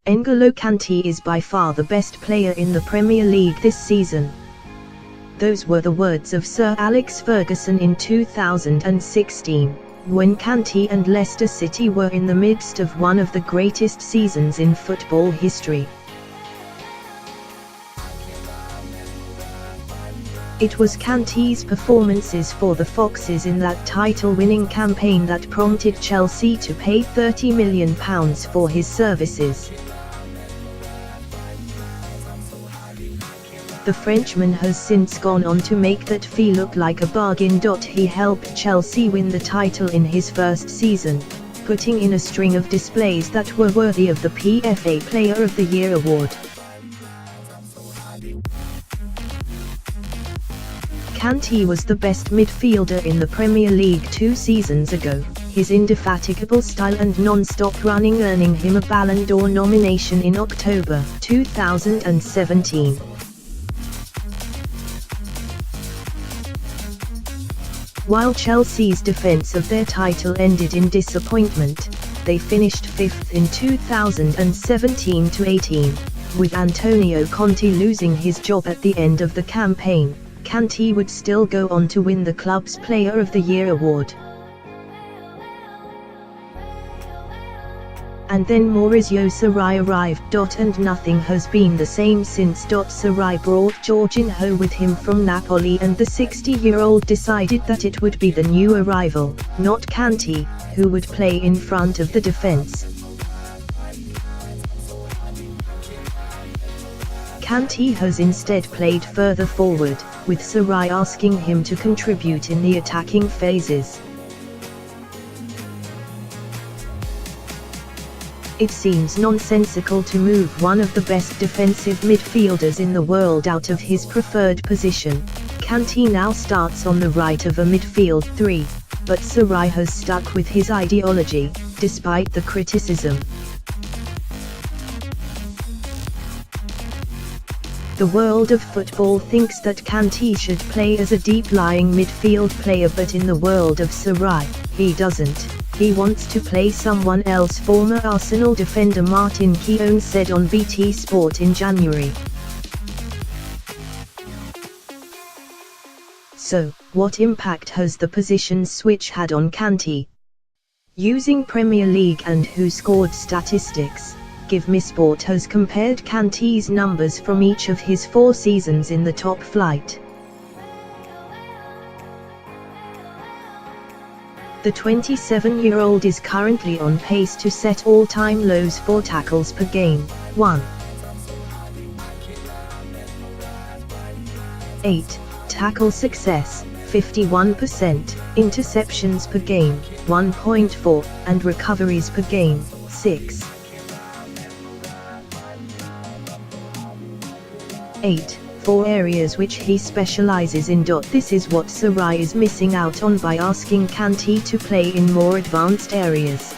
N'Golo Kante is by far the best player in the Premier League this season. Those were the words of Sir Alex Ferguson in 2016, when Kante and Leicester City were in the midst of one of the greatest seasons in football history. It was Kante's performances for the Foxes in that title-winning campaign that prompted Chelsea to pay £30 million for his services. The Frenchman has since gone on to make that fee look like a bargain. He helped Chelsea win the title in his first season, putting in a string of displays that were worthy of the PFA Player of the Year award. Kante was the best midfielder in the Premier League 2 seasons ago, his indefatigable style and non-stop running earning him a Ballon d'Or nomination in October 2017. While Chelsea's defence of their title ended in disappointment, they finished 5th in 2017-18, with N'Golo Kante losing his job at the end of the campaign. Kante would still go on to win the club's Player of the Year award. And then Maurizio Sarri arrived. And nothing has been the same since. Sarri brought Jorginho with him from Napoli, and the 60-year-old decided that it would be the new arrival, not Kante, who would play in front of the defence. Kante has instead played further forward, with Sarri asking him to contribute in the attacking phases. It seems nonsensical to move one of the best defensive midfielders in the world out of his preferred position. Kante now starts on the right of a midfield three, but Sarri has stuck with his ideology, despite the criticism. The world of football thinks that Kante should play as a deep-lying midfield player, but in the world of Sarri, he doesn't. He wants to play someone else. Former Arsenal defender Martin Keown said on BT Sport in January. So, what impact has the position switch had on Kante? Using Premier League and Who Scored statistics, GiveMe Sport has compared Kante's numbers from each of his 4 seasons in the top flight. The 27-year-old is currently on pace to set all-time lows for tackles per game, 1.8, tackle success, 51%, interceptions per game, 1.4, and recoveries per game, 6.8. 4 areas which he specializes in. This is what Sarri is missing out on by asking Kante to play in more advanced areas.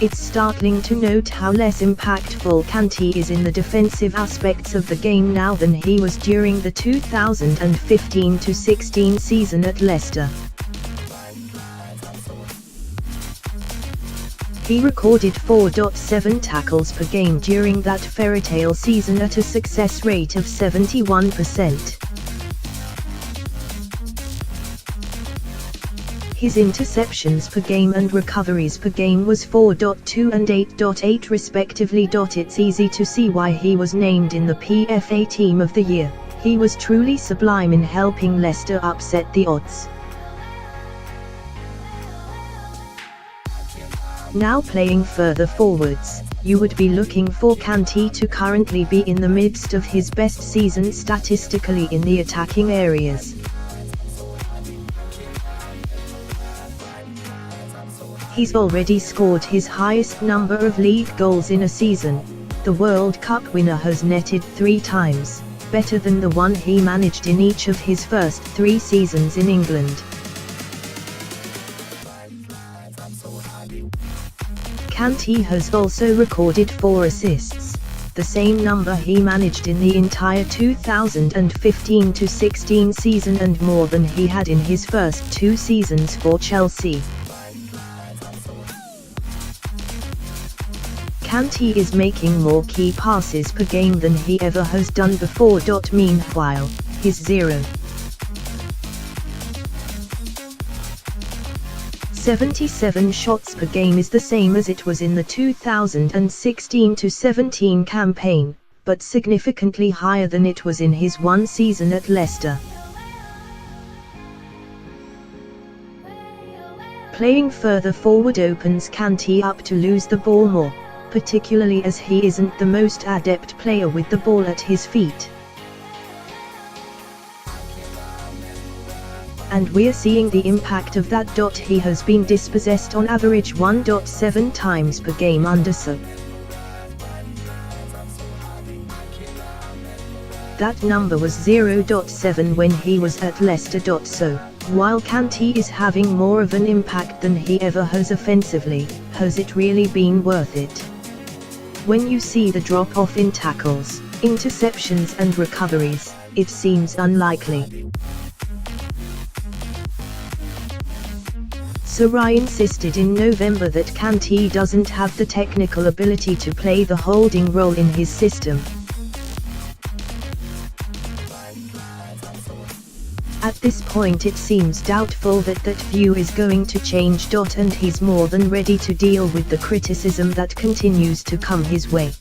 It's startling to note how less impactful Kante is in the defensive aspects of the game now than he was during the 2015-16 season at Leicester. He recorded 4.7 tackles per game during that fairytale season at a success rate of 71%. His interceptions per game and recoveries per game was 4.2 and 8.8 respectively. It's easy to see why he was named in the PFA Team of the Year. He was truly sublime in helping Leicester upset the odds. Now playing further forwards, you would be looking for Kante to currently be in the midst of his best season statistically in the attacking areas. He's already scored his highest number of league goals in a season. The World Cup winner has netted 3 times, better than the one he managed in each of his first 3 seasons in England. Kante has also recorded 4 assists, the same number he managed in the entire 2015-16 season and more than he had in his first 2 seasons for Chelsea. Kante is making more key passes per game than he ever has done before. Meanwhile, his 0.77 shots per game is the same as it was in the 2016-17 campaign, but significantly higher than it was in his one season at Leicester. Playing further forward opens Kante up to lose the ball more, particularly as he isn't the most adept player with the ball at his feet. And we're seeing the impact of that. He has been dispossessed on average 1.7 times per game under So. That number was 0.7 when he was at Leicester. So, while Kante is having more of an impact than he ever has offensively, has it really been worth it? When you see the drop-off in tackles, interceptions and recoveries, it seems unlikely. Sir insisted in November that Kante doesn't have the technical ability to play the holding role in his system. At this point it seems doubtful that view is going to change. And he's more than ready to deal with the criticism that continues to come his way.